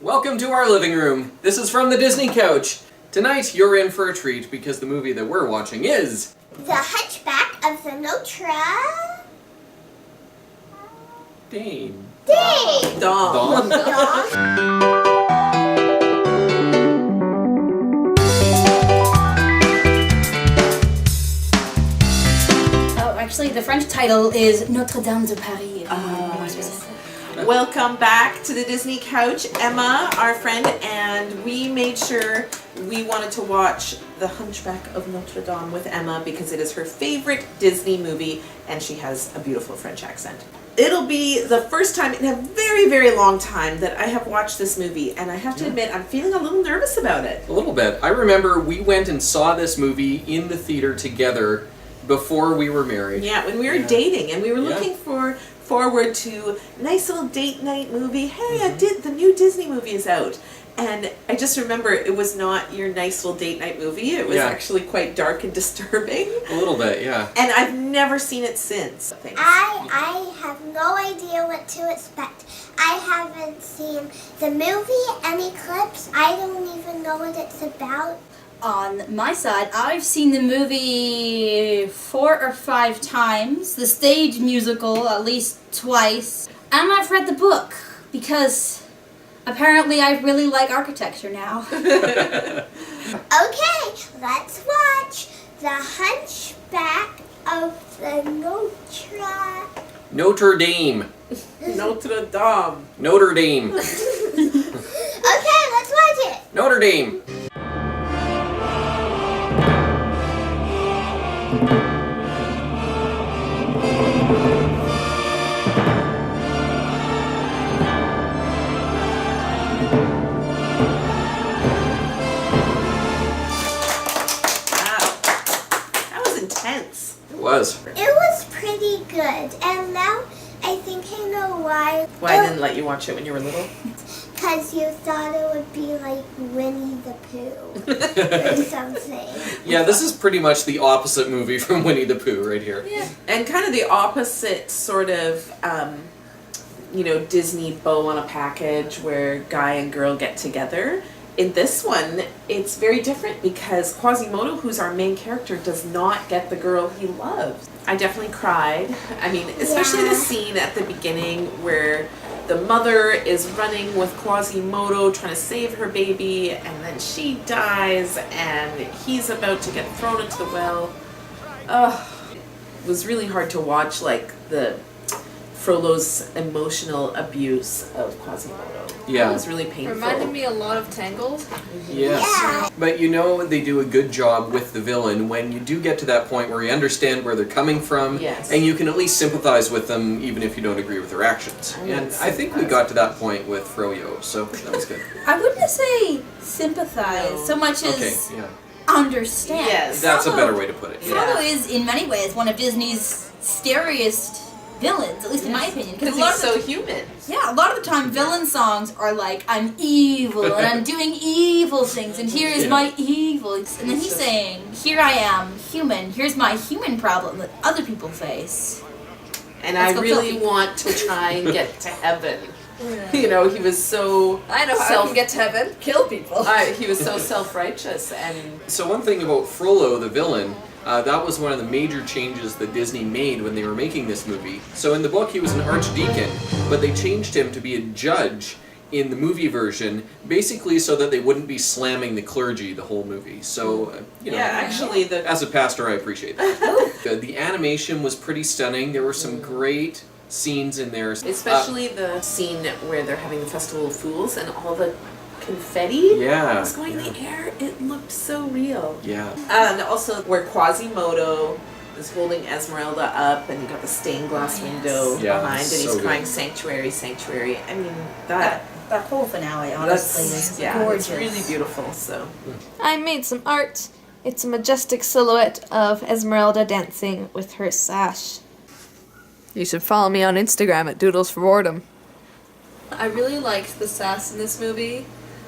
Welcome to our living room. This is from the Disney couch. Tonight you're in for a treat because the movie that we're watching is... The Hunchback of the Notre Dame. Dame. Actually, the French title is Notre Dame de Paris. Welcome back to the Disney couch. Emma, our friend, and we made sure we wanted to watch The Hunchback of Notre Dame with Emma because it is her favorite Disney movie and she has a beautiful French accent. It'll be the first time in a very, very long time that I have watched this movie, and I have to admit I'm feeling a little nervous about it. A little bit. I remember we went and saw this movie in the theater together before we were married. Yeah, when we were dating, and we were looking forward to a nice little date night movie. Hey, the new Disney movie is out. And I just remember it was not your nice little date night movie. It was actually quite dark and disturbing. A little bit, yeah. And I've never seen it since. I have no idea what to expect. I haven't seen the movie, any clips. I don't even know what it's about. On my side, I've seen the movie 4 or 5 times, the stage musical at least twice, and I've read the book because apparently I really like architecture now. Okay, let's watch The Hunchback of the Notre Dame. Notre Dame. Notre Dame. Okay, let's watch it. Notre Dame. It was pretty good, and now I think I know why. Why I didn't let you watch it when you were little? Because you thought it would be like Winnie the Pooh or something. Yeah, this is pretty much the opposite movie from Winnie the Pooh right here. Yeah, and kind of the opposite sort of, Disney bow on a package where guy and girl get together. In this one, it's very different because Quasimodo, who's our main character, does not get the girl he loves. I definitely cried. I mean, especially the scene at the beginning where the mother is running with Quasimodo trying to save her baby, and then she dies and he's about to get thrown into the well. It was really hard to watch, like, the Frollo's emotional abuse of Quasimodo. Yeah. It was really painful. Reminded me a lot of Tangled. Yes. Yeah. But they do a good job with the villain when you do get to that point where you understand where they're coming from, and you can at least sympathize with them even if you don't agree with their actions. And I think we got to that point with Frollo, so that was good. I wouldn't say sympathize so much as understand. Yes. That's a better way to put it. Frollo is, in many ways, one of Disney's scariest villains, at least in my opinion. Because he's so human. Yeah, a lot of the time villain songs are like, I'm evil and I'm doing evil things and here is my evil. And then he's saying, here I am, human, here's my human problem that other people face. And I really want to try and get to heaven. He was so... I know how I can get to heaven. Kill people. He was so self-righteous. And so one thing about Frollo the Villain, that was one of the major changes that Disney made when they were making this movie. So in the book he was an archdeacon, but they changed him to be a judge in the movie version, basically so that they wouldn't be slamming the clergy the whole movie. So, actually as a pastor I appreciate that. The animation was pretty stunning. There were some great scenes in there. Especially the scene where they're having the Festival of Fools and all the confetti was going in the air. It looked so real. Yeah. And also where Quasimodo is holding Esmeralda up and you got the stained glass window behind and he's crying sanctuary, sanctuary. I mean, that whole finale honestly is gorgeous. It's really beautiful. So I made some art. It's a majestic silhouette of Esmeralda dancing with her sash. You should follow me on Instagram at Doodles for Boredom. I really liked the sass in this movie.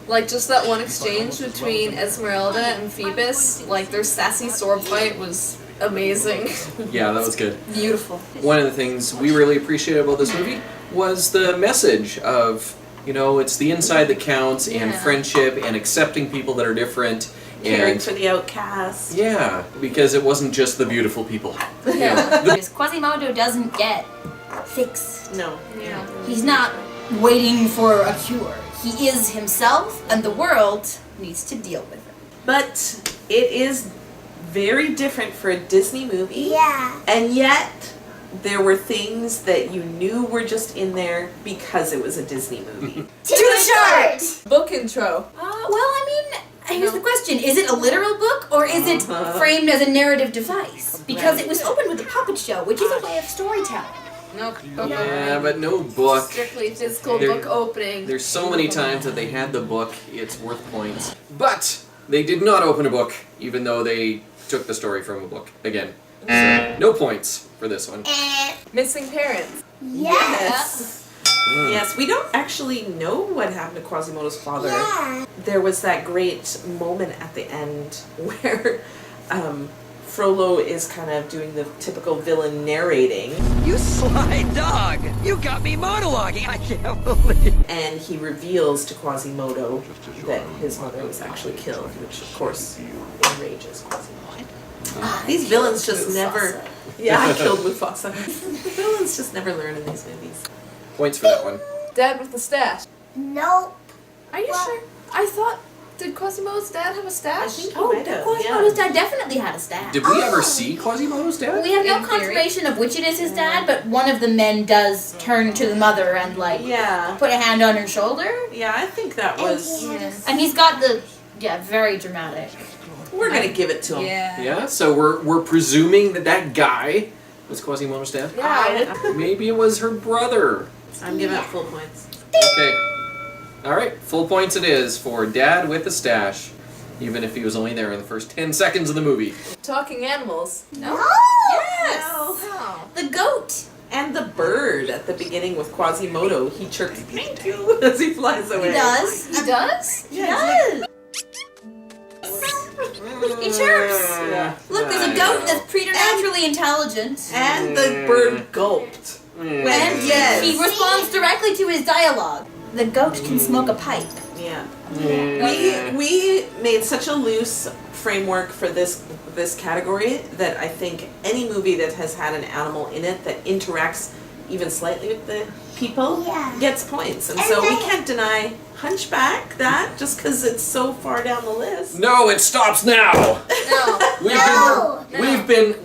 Like, just that one exchange between Esmeralda and Phoebus, like, their sassy sword fight was amazing. Yeah, that was good. Beautiful. One of the things we really appreciated about this movie was the message of you know, it's the inside that counts, and friendship, and accepting people that are different. Caring And for the outcast. yeah, because it wasn't just the beautiful people. Because Quasimodo doesn't get fixed. No. Yeah. He's not waiting for a cure. He is himself, and the world needs to deal with it. But it is very different for a Disney movie. Yeah. And yet, there were things that you knew were just in there because it was a Disney movie. To the chart! Book intro. Well, I mean, here's the question. Is it a literal book, or is it framed as a narrative device? Because it was opened with a puppet show, which is a way of storytelling. Nope. Yeah, but no book. Strictly physical There- book opening. There's so many times that they had the book, it's worth points. But they did not open a book, even though they took the story from a book. Again, so no points for this one. Missing parents. Yes. Yes, we don't actually know what happened to Quasimodo's father. Yeah. There was that great moment at the end where Frollo is kind of doing the typical villain narrating, You sly dog! You got me monologuing! I can't believe. and he reveals to Quasimodo that his mother was actually killed, which of course enrages Quasimodo. These villains just never... Yeah, I killed Mufasa. The villains just never learn in these movies. Points for that one. Dad with the stash. Nope. Are you What? sure? I thought, did Quasimodo's dad have a stash? I think he Oh, might have, Quasimodo's dad definitely had a stash. Did we ever see Quasimodo's dad? We have no In theory. confirmation of which it is his dad, but one of the men does turn to the mother and, like, Yeah, put a hand on her shoulder. yeah, I think that was... And he's got the, very dramatic. We're gonna give it to him. Yeah. Yeah, so we're presuming that that guy was Quasimodo's dad? Yeah. Maybe it was her brother. I'm giving it full points. Okay. Alright, full points it is for Dad with the stash, even if he was only there in the first 10 seconds of the movie. Talking animals. No? Yes. Oh. The goat. And the bird at the beginning with Quasimodo, he chirps "thank you" as he flies away. He does. He does? He does. He chirps. Yeah. Look, there's a goat that's preternaturally intelligent. And the bird gulped. And Yes. he responds directly to his dialogue. The goat can smoke a pipe. Yeah. We made such a loose framework for this category that I think any movie that has had an animal in it that interacts even slightly with the people gets points. And so we can't deny Hunchback that just because it's so far down the list. No, it stops now! No.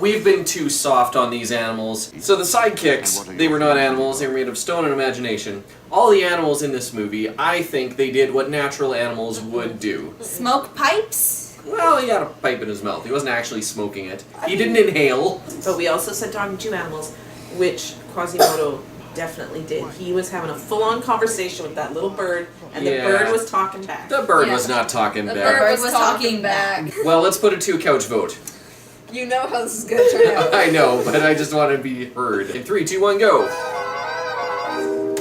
We've been too soft on these animals. So the sidekicks, they were not animals, they were made of stone and imagination. All the animals in this movie, I think they did what natural animals would do. Smoke pipes? Well, he had a pipe in his mouth. He wasn't actually smoking it. He didn't inhale. But we also said talking to animals, which Quasimodo definitely did. He was having a full-on conversation with that little bird, and the Yeah. bird was talking back. The bird Yeah. was not talking The back. bird was talking back. Well, let's put it to a couch vote. You know how this is gonna turn out. I know, but I just want to be heard. In 3, 2, 1, go!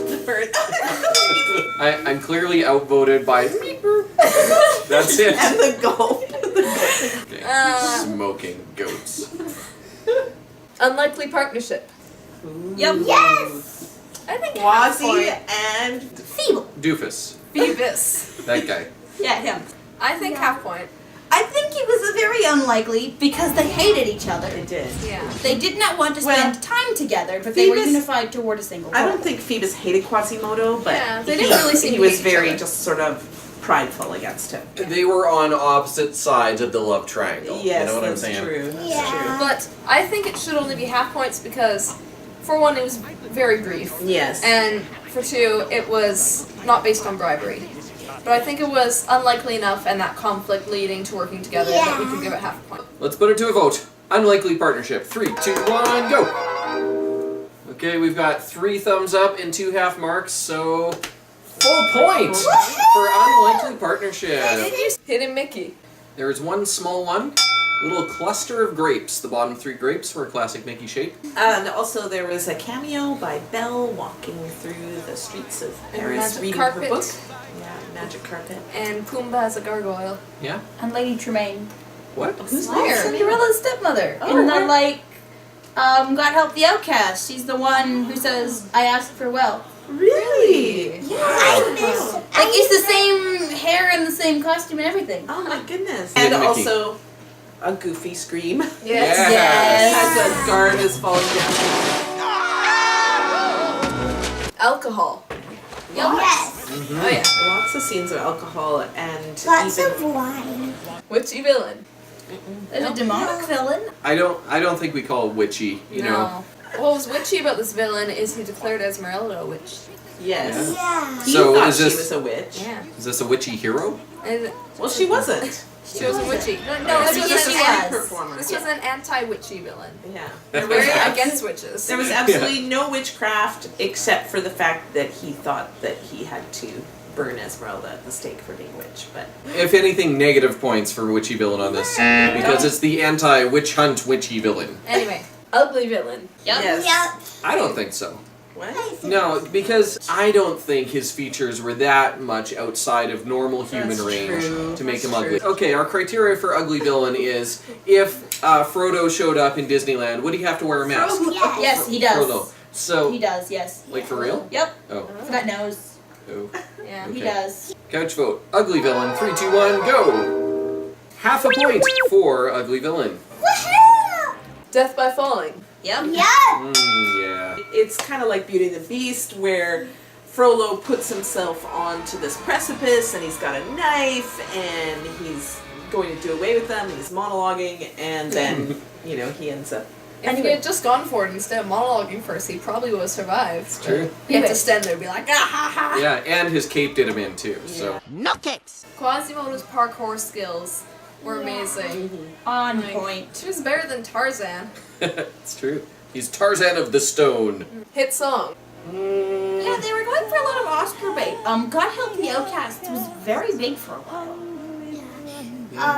The bird. I'm clearly outvoted by Meeper. That's it. And the gulp. Okay. Smoking goats. Unlikely partnership. Yep. Yes. I think half Quasi point. and Feeble. Doofus. Phoebus. That guy. Yeah, him. I think half point. I think it was very unlikely because they hated each other. they did. Yeah. They did not want to Well, spend time together, but they were Phoebus- unified toward a single I goal. don't think Phoebus hated Quasimodo, but Yeah, they didn't really seem he to was hate each very other. just sort of prideful against him. They were on opposite sides of the love triangle. Yes, you know what that's I'm saying? true. That's Yeah. But I think it should only be half points because, for one, it was very brief. true. Yes. And for two, it was not based on bribery. But I think it was unlikely enough and that conflict leading to working together that we could give it half a point. Let's put it to a vote. Unlikely partnership. 3, 2, 1, go! Okay, we've got 3 thumbs up and 2 half marks, so full point for unlikely partnership. Hidden Mickey. There is one small one, little cluster of grapes. The bottom 3 grapes were a classic Mickey shape. And also there was a cameo by Belle walking through the streets of And Paris magic reading carpet. her book. Yeah, magic carpet. And Pumbaa as a gargoyle. Yeah? And Lady Tremaine. What? Who's Oh, there? Cinderella's stepmother. Oh, in the, okay. like, God Help the Outcast. She's the one who says, I asked for wealth. Really? I missed It's the same hair and the same costume and everything. Oh my goodness. And And Mickey. also a goofy scream. Yes. As a guard is falling down. Alcohol. Yes. Oh yeah. Lots of scenes of alcohol and Lots even of wine. Witchy villain. There's a demonic villain. I don't think we call it witchy, you know. What was witchy about this villain is he declared Esmeralda a witch. yes. Yeah. He So thought is she this- was a witch. Yeah. Is this a witchy hero? And Well, she wasn't. she was a witchy. No, I this mean, was yes, an she anti- was. performer. This was an anti-witchy villain. Yeah. They're very against witches. There was absolutely no witchcraft except for the fact that he thought that he had to burn Esmeralda at the stake for being witch. But If anything, negative points for witchy villain on this because it's the anti-witch hunt witchy villain. Anyway. Ugly villain. yes. Yep. I don't think so. What? I think No, because I don't think his features were that much outside of normal human That's range true. to make him That's ugly. true. Okay, our criteria for ugly villain is if Frodo showed up in Disneyland, would he have to wear a mask? Yes. Yes, he does. Frodo. So, He does, yes. like for real? Yep. Oh. For that nose. Oh. Yeah. Okay. He does. Couch vote. Ugly villain. 3, 2, 1, go! Half a point for ugly villain. Woohoo! Death by falling. Yep. Yep. Yeah. It's kind of like Beauty and the Beast, where Frollo puts himself onto this precipice, and he's got a knife, and he's going to do away with them, and he's monologuing, and then, you know, he ends up... If he had just gone for it instead of monologuing first, he probably would have survived. True. He had to stand there and be like, ah ha ha. Yeah, and his cape did him in too, so. No capes. Quasimodo's parkour skills were amazing. On Like, point. She was better than Tarzan. It's true. He's Tarzan of the Stone. Hit song. Yeah, they were going for a lot of Oscar bait. God Help the Outcast was very big for a while.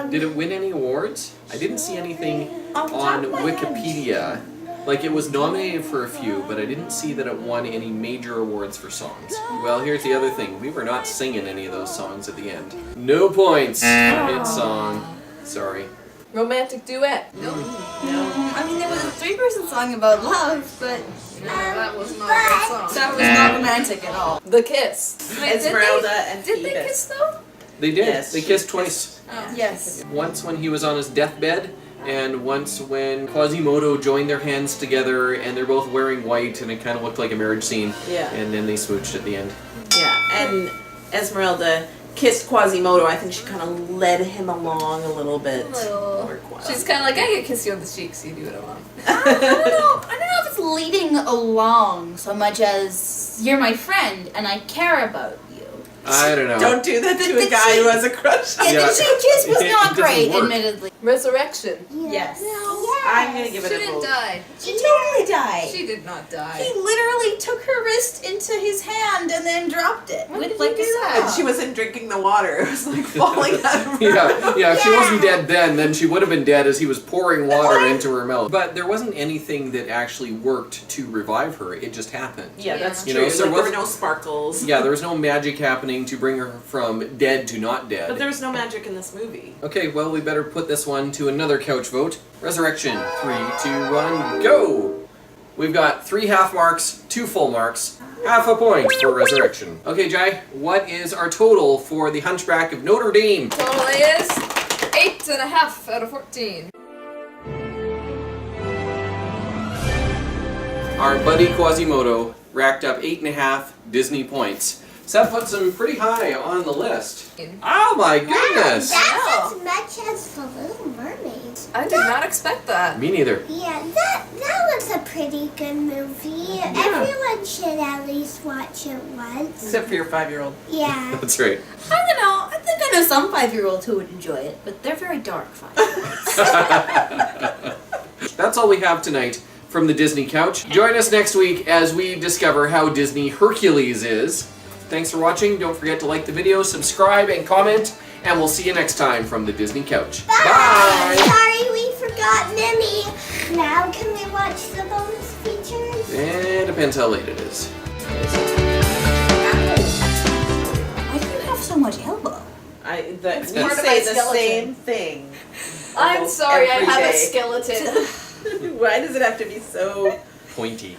Did it win any awards? I didn't see anything Off the top on of my head. Wikipedia. Like, it was nominated for a few, but I didn't see that it won any major awards for songs. Well, here's the other thing. We were not singing any of those songs at the end. No points. Hit song. Sorry. Romantic duet. No. I mean, there was a three-person song about love, but No, that was not a good song. that was not romantic at all. The kiss. Wait, Esmeralda and Did they Phoebus. kiss though? They did. Yes, They she kissed kissed. twice. Oh. Yes. Once when he was on his deathbed, and once when Quasimodo joined their hands together, and they're both wearing white, and it kind of looked like a marriage scene. Yeah. And then they swooched at the end. Yeah, and Esmeralda kissed Quasimodo. I think she kind of led him along a little bit. Or Quas. She's kind of like, I can kiss you on the cheek, so you do what I want. I don't know if it's leading along so much as you're my friend and I care about you. I don't know. Don't do that to The a guy cheek- who has a crush on Yeah, Yeah. the cheek kiss was It not doesn't great, work. admittedly. Resurrection. Yes. I'm gonna give She it a didn't vote. die. She totally died. She did not die. He literally took her wrist into his hand and then dropped it. When with did like he a do that? saw. And she wasn't drinking the water. It was like falling out of her Yeah, if she wasn't dead then she would have been dead as he was pouring water into her mouth. But there wasn't anything that actually worked to revive her. It just happened. Yeah, that's You true. know, so Like, there were wasn't- no sparkles. Yeah, there was no magic happening to bring her from dead to not dead. But there was no magic in this movie. Okay, well, we better put this one to another couch vote. Resurrection. 3, 2, 1, go! We've got 3 half marks, 2 full marks, half a point for Resurrection. Okay, Jai, what is our total for the Hunchback of Notre Dame? Total is 8.5 out of 14. Our buddy Quasimodo racked up 8.5 Disney points. So that puts him pretty high on the list. Oh my goodness! That's as much as The Little Mermaid. I did not expect that. Me neither. Yeah, that was a pretty good movie. Everyone should at least watch it once. Except for your 5-year-old. Yeah. That's right. I don't know. I think I know some 5-year-olds who would enjoy it, but they're very dark 5-year-olds. That's all we have tonight from the Disney Couch. Join us next week as we discover how Disney Hercules is. Thanks for watching. Don't forget to like the video, subscribe, and comment. And we'll see you next time from the Disney Couch. Bye. Sorry we forgot Mimi. Now can we watch the bonus features? It depends how late it is. Why do you have so much elbow? We part of say my the skeleton. same thing. I'm almost sorry, I every have a day. skeleton. Why does it have to be so... Pointy.